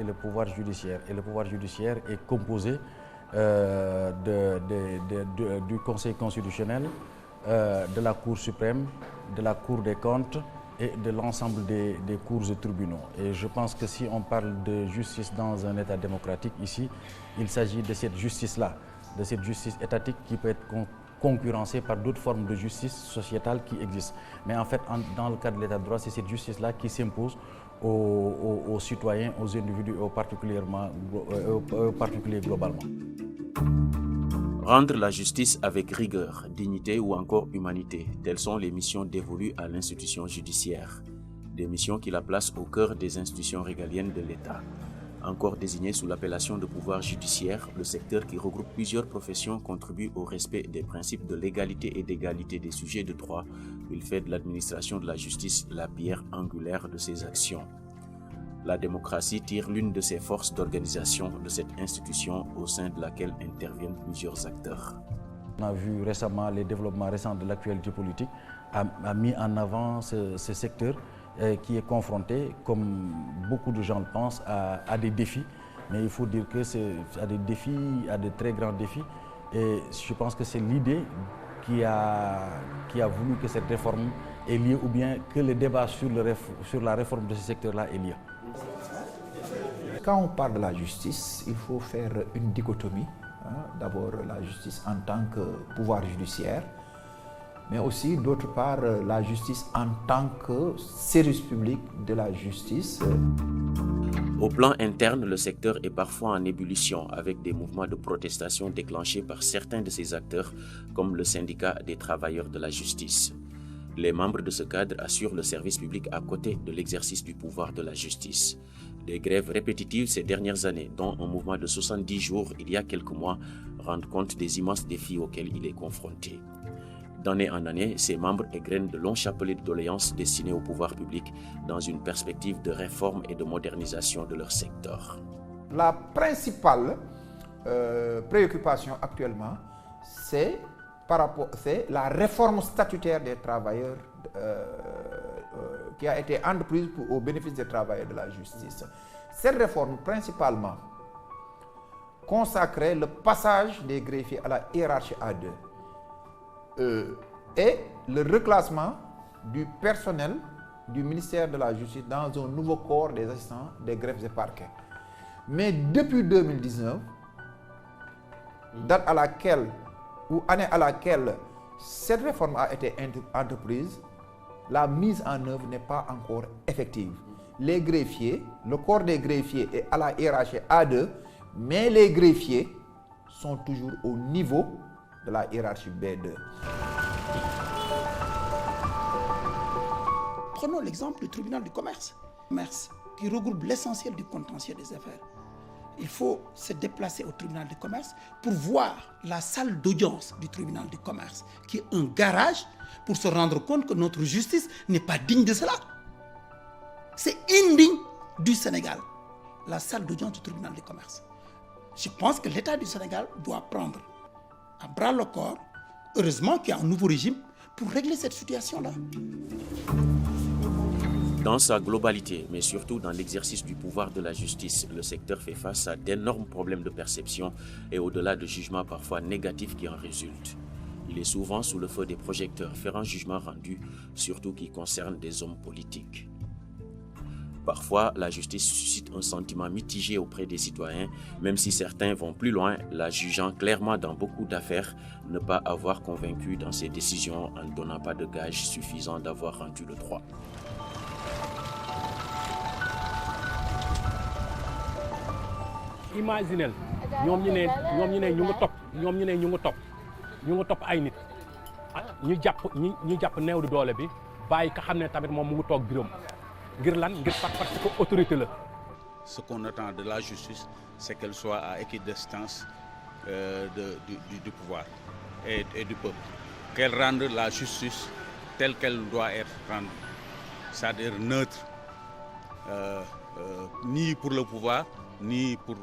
le pouvoir judiciaire. Et le pouvoir judiciaire est composé du Conseil constitutionnel, de la Cour suprême, de la Cour des comptes et de l'ensemble des cours et tribunaux. Et je pense que si on parle de justice dans un État démocratique, ici, il s'agit de cette justice-là, de cette justice étatique qui peut être concurrencée par d'autres formes de justice sociétale qui existent. Mais en fait, dans le cas de l'État de droit, c'est cette justice-là qui s'impose aux citoyens, aux individus, aux particuliers globalement. Rendre la justice avec rigueur, dignité ou encore humanité, telles sont les missions dévolues à l'institution judiciaire. Des missions qui la placent au cœur des institutions régaliennes de l'État. Encore désigné sous l'appellation de pouvoir judiciaire, le secteur qui regroupe plusieurs professions contribue au respect des principes de légalité et d'égalité des sujets de droit. Il fait de l'administration de la justice la pierre angulaire de ses actions. La démocratie tire l'une de ses forces d'organisation de cette institution au sein de laquelle interviennent plusieurs acteurs. On a vu récemment les développements récents de l'actualité politique a mis en avant ce secteur qui est confronté, comme beaucoup de gens le pensent, à des défis. Mais il faut dire que c'est à des défis, à de très grands défis. Et je pense que c'est l'idée qui a voulu que cette réforme ait lieu, ou bien que le débat sur la réforme de ce secteur-là ait lieu. Quand on parle de la justice, il faut faire une dichotomie. D'abord la justice en tant que pouvoir judiciaire, mais aussi d'autre part la justice en tant que service public de la justice. Au plan interne, le secteur est parfois en ébullition avec des mouvements de protestation déclenchés par certains de ses acteurs, comme le syndicat des travailleurs de la justice. Les membres de ce cadre assurent le service public à côté de l'exercice du pouvoir de la justice. Des grèves répétitives ces dernières années, dont un mouvement de 70 jours il y a quelques mois, rendent compte des immenses défis auxquels il est confronté. D'année en année, ses membres égrènent de longs chapelets de doléances destinés au pouvoir public dans une perspective de réforme et de modernisation de leur secteur. La principale préoccupation actuellement, c'est la réforme statutaire des travailleurs qui a été entreprise au bénéfice des travailleurs de la justice. Cette réforme, principalement, consacrait le passage des greffiers à la hiérarchie A2 et le reclassement du personnel du ministère de la Justice dans un nouveau corps des assistants des greffes et parquets. Mais depuis 2019, date à laquelle, ou année à laquelle cette réforme a été entreprise, la mise en œuvre n'est pas encore effective. Les greffiers, le corps des greffiers est à la hiérarchie A2, mais les greffiers sont toujours au niveau de la hiérarchie B2. Prenons l'exemple du tribunal du commerce, qui regroupe l'essentiel du contentieux des affaires. Il faut se déplacer au tribunal du commerce pour voir la salle d'audience du tribunal du commerce, qui est un garage pour se rendre compte que notre justice n'est pas digne de cela. C'est indigne du Sénégal, la salle d'audience du tribunal du commerce. Je pense que l'État du Sénégal doit prendre à bras le corps, heureusement qu'il y a un nouveau régime, pour régler cette situation-là. Dans sa globalité, mais surtout dans l'exercice du pouvoir de la justice, le secteur fait face à d'énormes problèmes de perception et au-delà de jugements parfois négatifs qui en résultent. Il est souvent sous le feu des projecteurs faire un jugement rendu, surtout qui concerne des hommes politiques. Parfois, la justice suscite un sentiment mitigé auprès des citoyens, même si certains vont plus loin, la jugeant clairement dans beaucoup d'affaires, ne pas avoir convaincu dans ses décisions en ne donnant pas de gage suffisant d'avoir rendu le droit. Imaginez ñoom ñu ne ñu ngi topp ay nit ñu jàpp néew di doole bi bàyyi ka xam ne tamit moom mu ngi toog biram ngir lan ngir parce que autorité la. Ce qu'on attend de la justice, c'est qu'elle soit à équidistance du pouvoir et du peuple. Qu'elle rende la justice telle qu'elle doit être rendue, c'est-à-dire neutre, ni pour le pouvoir, ni pour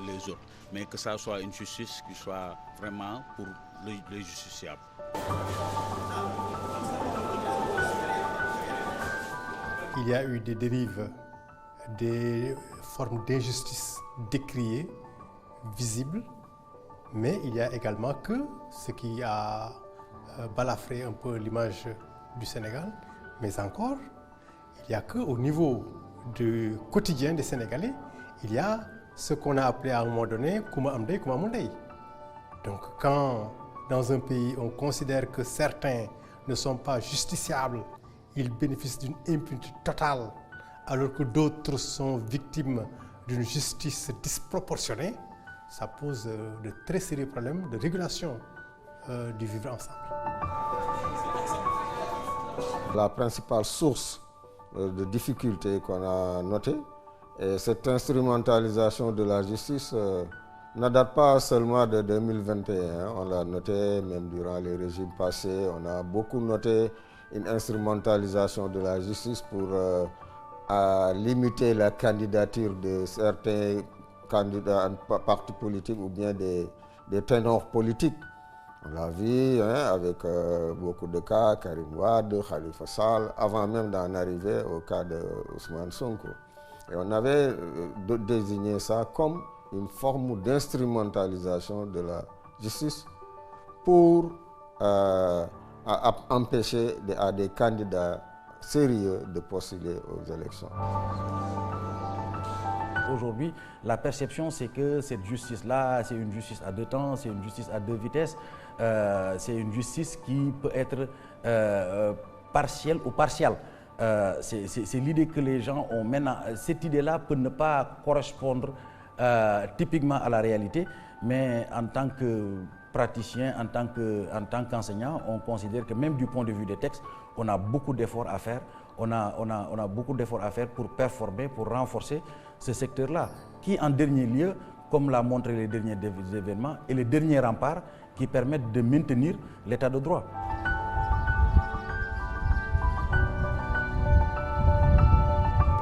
les autres, mais que ça soit une justice qui soit vraiment pour les justiciables. Il y a eu des dérives des formes d'injustice décriées, visibles, mais il y a également que ce qui a balafré un peu l'image du Sénégal, mais encore, il n'y a qu'au niveau du quotidien des Sénégalais, il y a ce qu'on a appelé à un moment donné Kouma Amdei, Kouma Mondei. Donc quand dans un pays on considère que certains ne sont pas justiciables, ils bénéficient d'une impunité totale, alors que d'autres sont victimes d'une justice disproportionnée, ça pose de très sérieux problèmes de régulation du vivre ensemble. La principale source de difficultés qu'on a notée, et cette instrumentalisation de la justice ne date pas seulement de 2021, on l'a noté même durant les régimes passés, on a beaucoup noté une instrumentalisation de la justice pour limiter la candidature de certains candidats à partis politiques ou bien des ténors politiques. On l'a vu avec beaucoup de cas, Karim Wade, Khalifa Sall, avant même d'en arriver au cas de Ousmane Sonko. Et on avait désigné ça comme une forme d'instrumentalisation de la justice pour empêcher à des candidats sérieux de postuler aux élections. Aujourd'hui, la perception, c'est que cette justice-là, c'est une justice à deux temps, c'est une justice à deux vitesses, c'est une justice qui peut être partielle ou partielle. C'est l'idée que les gens ont maintenant. Cette idée-là peut ne pas correspondre typiquement à la réalité, mais en tant que praticien, en tant qu'enseignant, on considère que même du point de vue des textes, on a beaucoup d'efforts à faire. On a beaucoup d'efforts à faire pour performer, pour renforcer ce secteur-là, qui en dernier lieu, comme l'a montré les derniers événements, est le dernier rempart qui permettent de maintenir l'état de droit.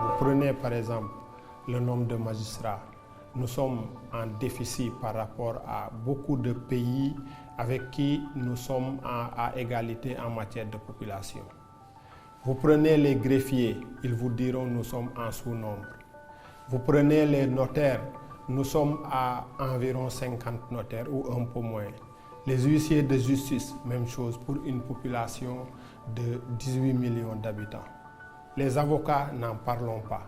Vous prenez par exemple le nombre de magistrats. Nous sommes en déficit par rapport à beaucoup de pays avec qui nous sommes à égalité en matière de population. Vous prenez les greffiers, ils vous diront nous sommes en sous-nombre. Vous prenez les notaires, nous sommes à environ 50 notaires ou un peu moins. Les huissiers de justice, même chose pour une population de 18 millions d'habitants. Les avocats, n'en parlons pas.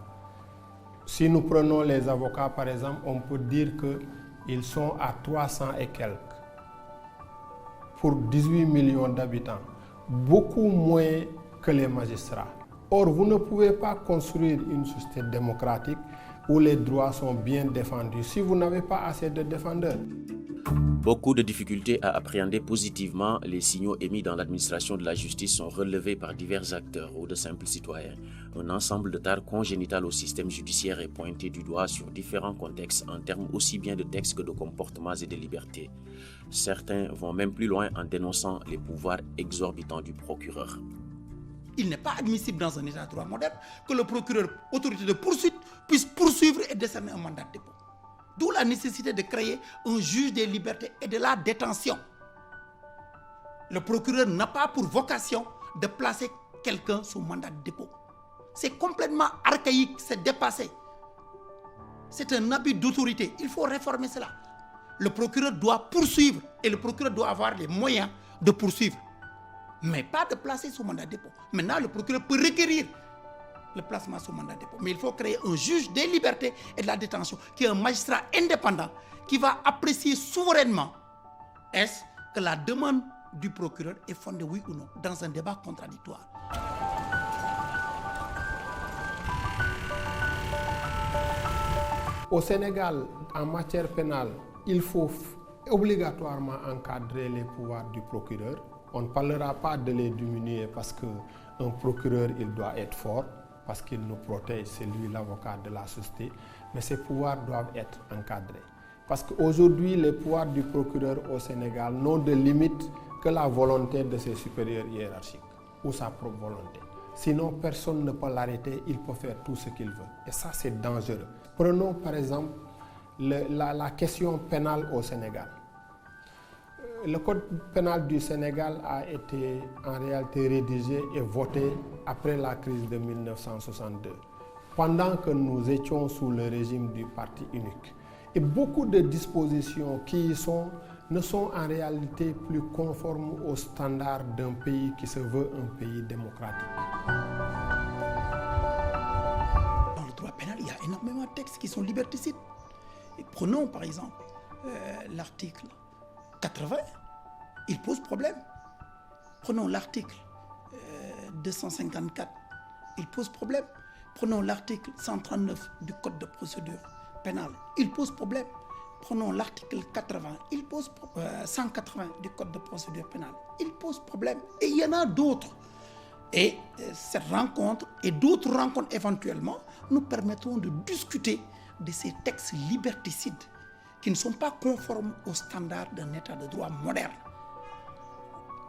Si nous prenons les avocats par exemple, on peut dire qu'ils sont à 300 et quelques pour 18 millions d'habitants, beaucoup moins que les magistrats. Or, vous ne pouvez pas construire une société démocratique où les droits sont bien défendus si vous n'avez pas assez de défendeurs. Beaucoup de difficultés à appréhender positivement les signaux émis dans l'administration de la justice sont relevés par divers acteurs ou de simples citoyens. Un ensemble de tares congénitales au système judiciaire est pointé du doigt sur différents contextes en termes aussi bien de textes que de comportements et de libertés. Certains vont même plus loin en dénonçant les pouvoirs exorbitants du procureur. Il n'est pas admissible dans un état de droit moderne que le procureur, autorité de poursuite, puisse poursuivre et décerner un mandat de dépôt. D'où la nécessité de créer un juge des libertés et de la détention. Le procureur n'a pas pour vocation de placer quelqu'un sous mandat de dépôt. C'est complètement archaïque, c'est dépassé. C'est un abus d'autorité. Il faut réformer cela. Le procureur doit poursuivre et le procureur doit avoir les moyens de poursuivre. Mais pas de placer sous mandat de dépôt. Maintenant, le procureur peut requérir le placement sous mandat de dépôt. Mais il faut créer un juge des libertés et de la détention, qui est un magistrat indépendant, qui va apprécier souverainement est-ce que la demande du procureur est fondée, oui ou non, dans un débat contradictoire. Au Sénégal, en matière pénale, il faut obligatoirement encadrer les pouvoirs du procureur. On ne parlera pas de les diminuer parce qu'un procureur, il doit être fort, parce qu'il nous protège, c'est lui l'avocat de la société, mais ces pouvoirs doivent être encadrés. Parce qu'aujourd'hui, les pouvoirs du procureur au Sénégal n'ont de limite que la volonté de ses supérieurs hiérarchiques, ou sa propre volonté. Sinon, personne ne peut l'arrêter, il peut faire tout ce qu'il veut. Et ça, c'est dangereux. Prenons par exemple la question pénale au Sénégal. Le code pénal du Sénégal a été en réalité rédigé et voté après la crise de 1962. pendant que nous étions sous le régime du parti unique. Et beaucoup de dispositions qui y sont ne sont en réalité plus conformes aux standards d'un pays qui se veut un pays démocratique. Dans le droit pénal, il y a énormément de textes qui sont liberticides. Et prenons par exemple l'article 80, il pose problème. Prenons l'article 254, il pose problème. Prenons l'article 139 du Code de procédure pénale, il pose problème. Prenons l'article 80, 180 du Code de procédure pénale, il pose problème. Et il y en a d'autres. Et cette rencontre et d'autres rencontres éventuellement nous permettront de discuter de ces textes liberticides qui ne sont pas conformes aux standards d'un état de droit moderne.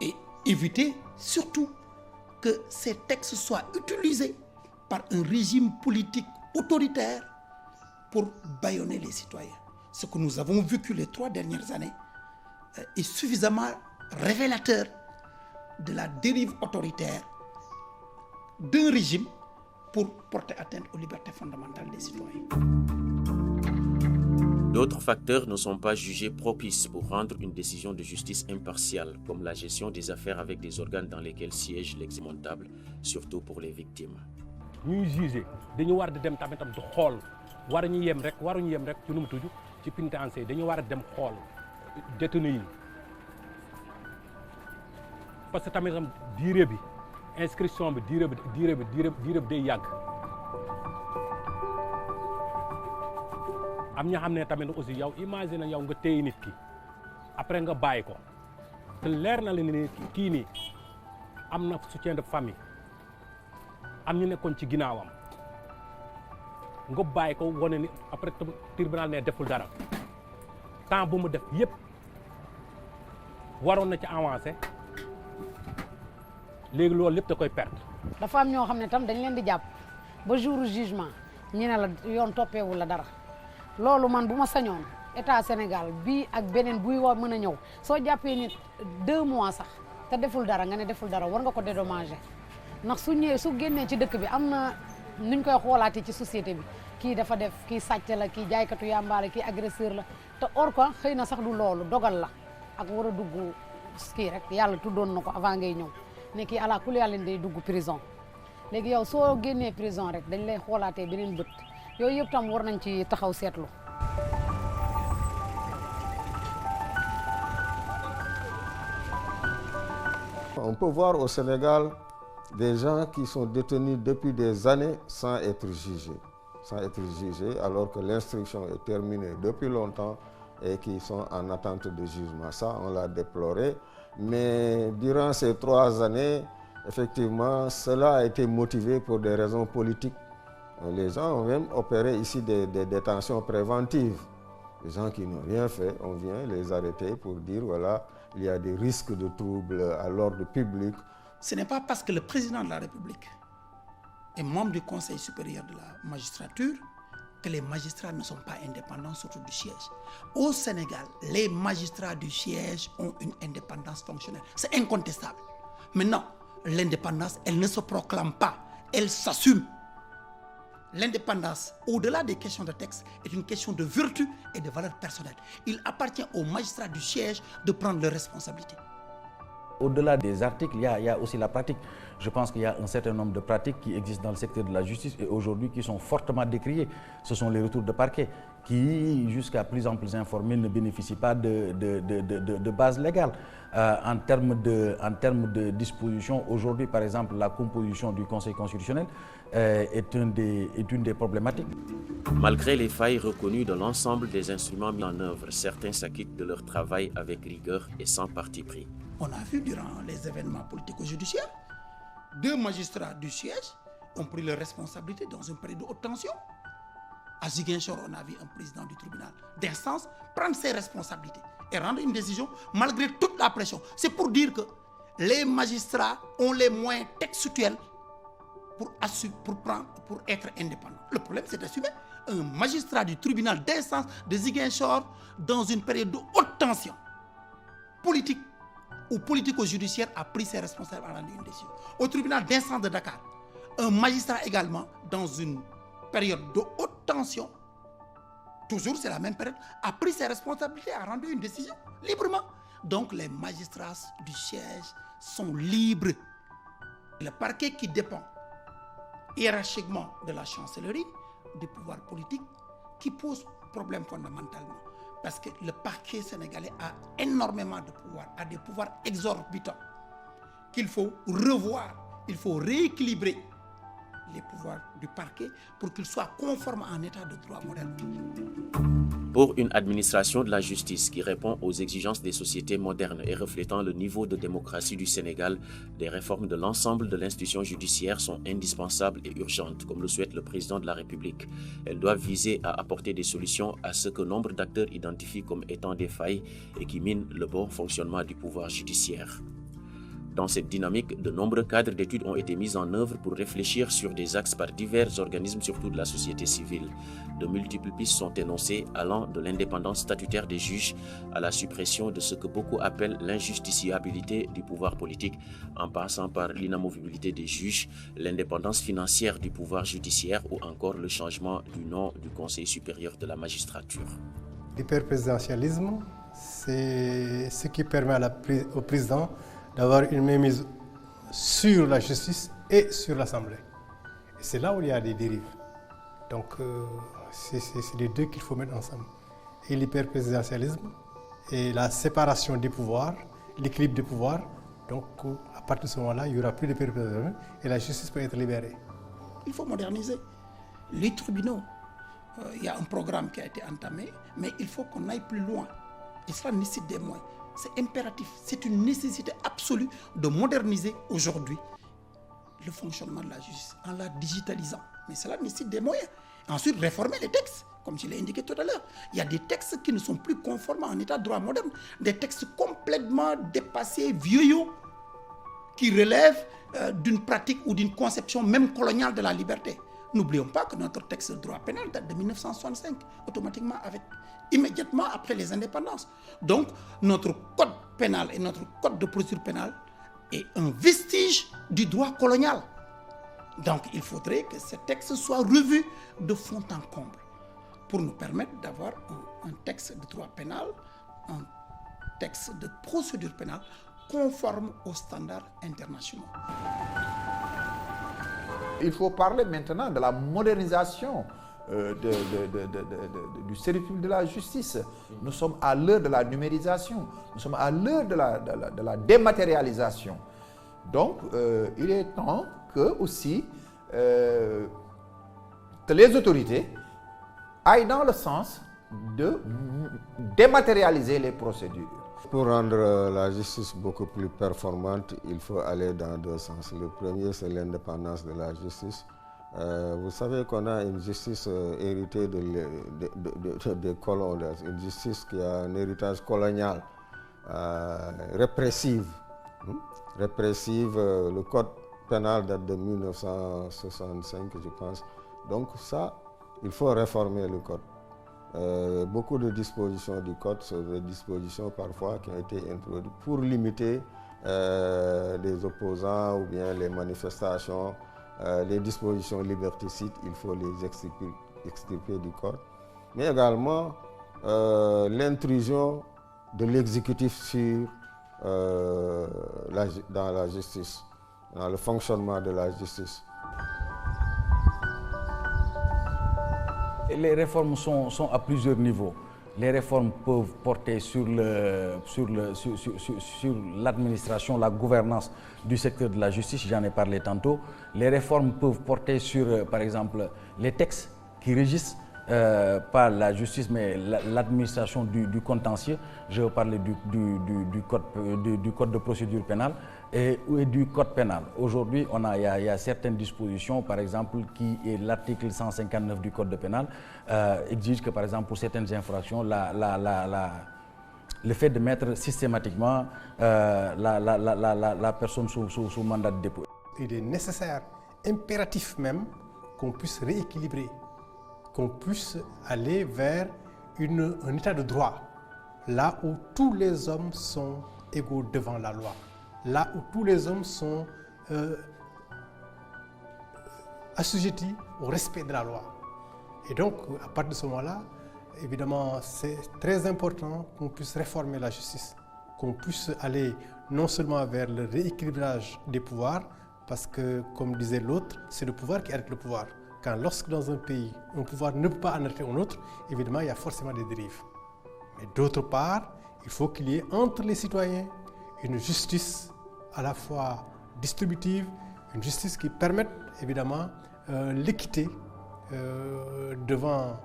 Et éviter surtout que ces textes soient utilisés par un régime politique autoritaire pour bâillonner les citoyens. Ce que nous avons vécu les 3 dernières années est suffisamment révélateur de la dérive autoritaire d'un régime pour porter atteinte aux libertés fondamentales des citoyens. D'autres facteurs ne sont pas jugés propices pour rendre une décision de justice impartiale, comme la gestion des affaires avec des organes dans lesquels siège l'exécutif, surtout pour les victimes. ñuy juger dañu war di dem tamitam du xool waruñu yem rek ci nu mu tudd ci pénitencier dañu war a dem xool détenu yi parce que tamitam diire bi inscription bi diire bi day yàgg. am ñoo xam ne tamit aussi yow imagine yow nga téye nit ki après nga bàyyi ko te leer na la ne kii nii am na soutien de famille am ñu nekkoon ci ginnaawam nga bàyyi ko wane ni après tribunal ne deful dara temps bu mu def yëpp waroon na ci avancé léegi loolu lépp da koy perdre. dafa am ñoo xam ne tam dañ leen di jàpp ba jour jugement ñu ne la yoon toppeewul la dara. loolu man bu ma sañoon état Sénégal bii ak beneen buy war mën a ñëw soo jàppee nit 2 mois sax te deful dara nga ne deful dara war nga ko dédommager ndax su ñëwee su génnee ci dëkk bi am na nuñ koy xoolaatee ci société bi kii dafa def kii sàcc la kii jaaykatu yàmbaale kii agresseur la te or ko xëy na sax du loolu dogal la ak war a dugg kii rek yàlla tuddoon na ko avant ngay ñëw ne kii ala kulli yàlla day dugg prison léegi yow soo génnee prison rek dañ lay xoolaatee beneen bët. yooyu yëpp tam war nañ ci taxaw seetlu. On peut voir au Sénégal des gens qui sont détenus depuis des années sans être jugés, alors que l'instruction est terminée depuis longtemps et qui sont en attente de jugement. Ça, on l'a déploré. Mais durant ces 3 années, effectivement, cela a été motivé pour des raisons politiques. Les gens ont même opéré ici des détentions préventives. Les gens qui n'ont rien fait, on vient les arrêter pour dire, voilà, il y a des risques de troubles à l'ordre public. Ce n'est pas parce que le président de la République est membre du Conseil supérieur de la magistrature que les magistrats ne sont pas indépendants, surtout du siège. Au Sénégal, les magistrats du siège ont une indépendance fonctionnelle. C'est incontestable. Maintenant, l'indépendance, elle ne se proclame pas, elle s'assume. L'indépendance, au-delà des questions de texte, est une question de vertu et de valeur personnelle. Il appartient aux magistrats du siège de prendre leurs responsabilités. Au-delà des articles, il y a aussi la pratique. Je pense qu'il y a un certain nombre de pratiques qui existent dans le secteur de la justice et aujourd'hui qui sont fortement décriées. Ce sont les retours de parquet qui, jusqu'à plus en plus informés, ne bénéficient pas de base légale. En termes de disposition, aujourd'hui, par exemple, la composition du Conseil constitutionnel est une des problématiques. Malgré les failles reconnues dans l'ensemble des instruments mis en œuvre, certains s'acquittent de leur travail avec rigueur et sans parti pris. On a vu durant les événements politico-judiciaires, 2 magistrats du siège ont pris leurs responsabilités dans une période de haute tension. À Ziguinchor, on a vu un président du tribunal d'instance prendre ses responsabilités et rendre une décision malgré toute la pression. C'est pour dire que les magistrats ont les moyens textuels pour être indépendants. Le problème, c'est d'assumer. Un magistrat du tribunal d'instance de Ziguinchor dans une période de haute tension politique ou politico-judiciaire a pris ses responsabilités à rendre une décision. Au tribunal d'instance de Dakar, un magistrat également dans une période de haute tension, toujours c'est la même période, a pris ses responsabilités, a rendu une décision librement. Donc les magistrats du siège sont libres. Le parquet qui dépend hiérarchiquement de la chancellerie, du pouvoir politique, qui pose problème fondamentalement. Parce que le parquet sénégalais a énormément de pouvoir, a des pouvoirs exorbitants qu'il faut revoir, il faut rééquilibrer les pouvoirs du parquet pour qu'il soit conforme à un état de droit moderne. Pour une administration de la justice qui répond aux exigences des sociétés modernes et reflétant le niveau de démocratie du Sénégal, des réformes de l'ensemble de l'institution judiciaire sont indispensables et urgentes, comme le souhaite le président de la République. Elles doivent viser à apporter des solutions à ce que nombre d'acteurs identifient comme étant des failles et qui minent le bon fonctionnement du pouvoir judiciaire. Dans cette dynamique, de nombreux cadres d'études ont été mis en œuvre pour réfléchir sur des axes par divers organismes, surtout de la société civile. De multiples pistes sont énoncées allant de l'indépendance statutaire des juges à la suppression de ce que beaucoup appellent l'injusticiabilité du pouvoir politique, en passant par l'inamovibilité des juges, l'indépendance financière du pouvoir judiciaire ou encore le changement du nom du Conseil supérieur de la magistrature. L'hyperprésidentialisme, c'est ce qui permet au président d'avoir une mainmise sur la justice et sur l'Assemblée. Et c'est là où il y a des dérives. Donc, c'est les deux qu'il faut mettre ensemble. Et l'hyperprésidentialisme et la séparation des pouvoirs, l'équilibre des pouvoirs. Donc, à partir de ce moment-là, il n'y aura plus d'hyperprésidentialisme et la justice peut être libérée. Il faut moderniser les tribunaux. Il y a un programme qui a été entamé, mais il faut qu'on aille plus loin. Et cela nécessite des moyens. C'est impératif, c'est une nécessité absolue de moderniser aujourd'hui le fonctionnement de la justice en la digitalisant. Mais cela nécessite des moyens. Ensuite, réformer les textes, comme je l'ai indiqué tout à l'heure. Il y a des textes qui ne sont plus conformes à un état de droit moderne, des textes complètement dépassés, vieillots, qui relèvent d'une pratique ou d'une conception même coloniale de la liberté. N'oublions pas que notre texte de droit pénal date de 1965, automatiquement, immédiatement après les indépendances. Donc, notre code pénal et notre code de procédure pénale est un vestige du droit colonial. Donc, il faudrait que ce texte soit revu de fond en comble pour nous permettre d'avoir un texte de droit pénal, un texte de procédure pénale conforme aux standards internationaux. Il faut parler maintenant de la modernisation du service public de la justice. Nous sommes à l'heure de la numérisation, nous sommes à l'heure de la dématérialisation. Donc, il est temps que aussi que les autorités aillent dans le sens de dématérialiser les procédures. Pour rendre la justice beaucoup plus performante, il faut aller dans deux sens. Le premier, c'est l'indépendance de la justice. Vous savez qu'on a une justice héritée des colons, une justice qui a un héritage colonial, répressive. Répressive, le code pénal date de 1965, je pense. Donc ça, il faut réformer le code. Beaucoup de dispositions du code sont des dispositions parfois qui ont été introduites pour limiter les opposants ou bien les manifestations, les dispositions liberticides, il faut les extirper du code. Mais également l'intrusion de l'exécutif dans la justice, dans le fonctionnement de la justice. Les réformes sont à plusieurs niveaux. Les réformes peuvent porter sur l'administration, la gouvernance du secteur de la justice, j'en ai parlé tantôt. Les réformes peuvent porter sur, par exemple, les textes qui régissent pas la justice, mais l'administration du contentieux. Je veux parler du code de procédure pénale et du code pénal. Aujourd'hui, il y a certaines dispositions, par exemple, qui est l'article 159 du code pénal, exige que, par exemple, pour certaines infractions, le fait de mettre systématiquement la personne sous mandat de dépôt. Il est nécessaire, impératif même, qu'on puisse rééquilibrer, qu'on puisse aller vers un état de droit, là où tous les hommes sont égaux devant la loi, là où tous les hommes sont assujettis au respect de la loi. Et donc, à partir de ce moment-là, évidemment, c'est très important qu'on puisse réformer la justice, qu'on puisse aller non seulement vers le rééquilibrage des pouvoirs, parce que, comme disait l'autre, c'est le pouvoir qui arrête le pouvoir. Lorsque dans un pays, un pouvoir ne peut pas arrêter un autre, évidemment, il y a forcément des dérives. Mais d'autre part, il faut qu'il y ait entre les citoyens une justice à la fois distributive, une justice qui permette évidemment l'équité dans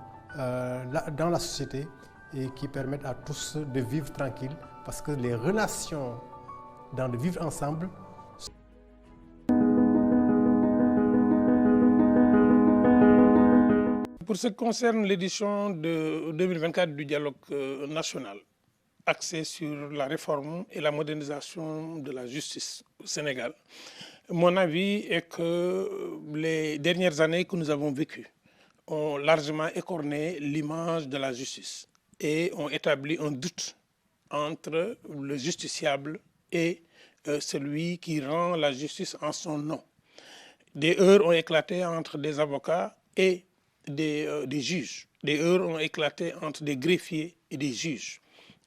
la société et qui permette à tous de vivre tranquilles, parce que les relations dans le vivre ensemble. Pour ce qui concerne l'édition de 2024 du dialogue national, axé sur la réforme et la modernisation de la justice au Sénégal, mon avis est que les dernières années que nous avons vécues ont largement écorné l'image de la justice et ont établi un doute entre le justiciable et celui qui rend la justice en son nom. Des heurts ont éclaté entre des avocats et des juges. Des heurts ont éclaté entre des greffiers et des juges.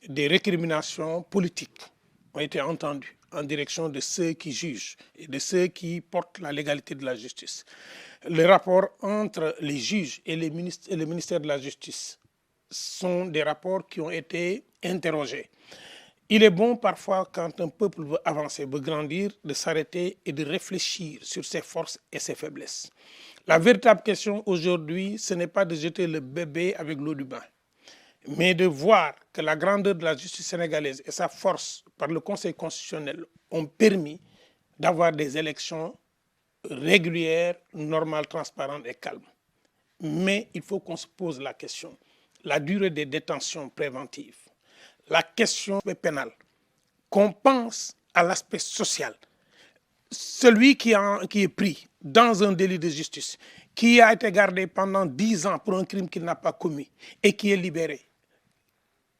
Des récriminations politiques ont été entendues en direction de ceux qui jugent et de ceux qui portent la légalité de la justice. Les rapports entre les juges et le ministère de la Justice sont des rapports qui ont été interrogés. Il est bon parfois, quand un peuple veut avancer, veut grandir, de s'arrêter et de réfléchir sur ses forces et ses faiblesses. La véritable question aujourd'hui, ce n'est pas de jeter le bébé avec l'eau du bain, mais de voir que la grandeur de la justice sénégalaise et sa force par le Conseil constitutionnel ont permis d'avoir des élections régulières, normales, transparentes et calmes. Mais il faut qu'on se pose la question. La durée des détentions préventives, la question pénale, qu'on pense à l'aspect social. Celui qui est pris dans un délit de justice, qui a été gardé pendant 10 ans pour un crime qu'il n'a pas commis et qui est libéré,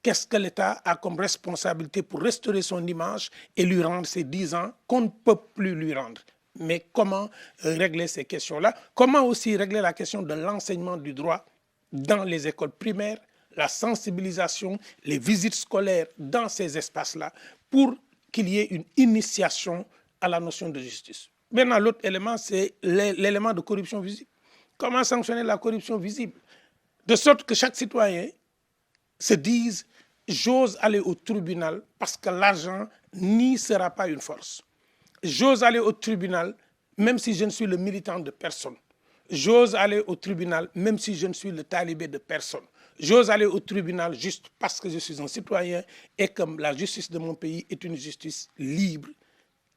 qu'est-ce que l'État a comme responsabilité pour restaurer son image et lui rendre ces 10 ans qu'on ne peut plus lui rendre? Mais comment régler ces questions-là? Comment aussi régler la question de l'enseignement du droit dans les écoles primaires, la sensibilisation, les visites scolaires dans ces espaces-là pour qu'il y ait une initiation à la notion de justice. Maintenant, l'autre élément, c'est l'élément de corruption visible. Comment sanctionner la corruption visible? De sorte que chaque citoyen se dise « j'ose aller au tribunal parce que l'argent n'y sera pas une force. J'ose aller au tribunal même si je ne suis le militant de personne. J'ose aller au tribunal même si je ne suis le talibé de personne. J'ose aller au tribunal juste parce que je suis un citoyen et que la justice de mon pays est une justice libre,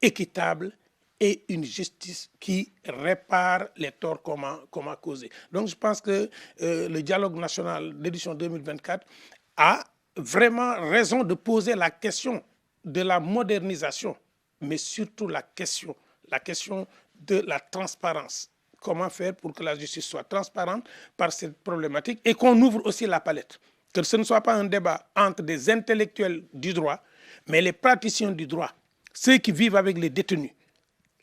équitable et une justice qui répare les torts qu'on m'a causés. » Donc je pense que le dialogue national d'édition 2024 a vraiment raison de poser la question de la modernisation, mais surtout la question de la transparence. Comment faire pour que la justice soit transparente par cette problématique et qu'on ouvre aussi la palette. Que ce ne soit pas un débat entre des intellectuels du droit, mais les praticiens du droit, ceux qui vivent avec les détenus,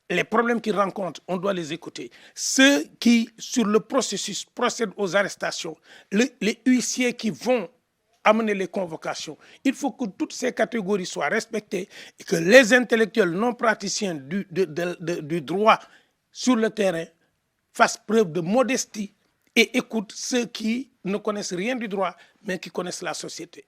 les problèmes qu'ils rencontrent, on doit les écouter. Ceux qui, sur le processus, procèdent aux arrestations, les huissiers qui vont amener les convocations. Il faut que toutes ces catégories soient respectées et que les intellectuels non praticiens du droit sur le terrain fassent preuve de modestie et écoutent ceux qui ne connaissent rien du droit, mais qui connaissent la société.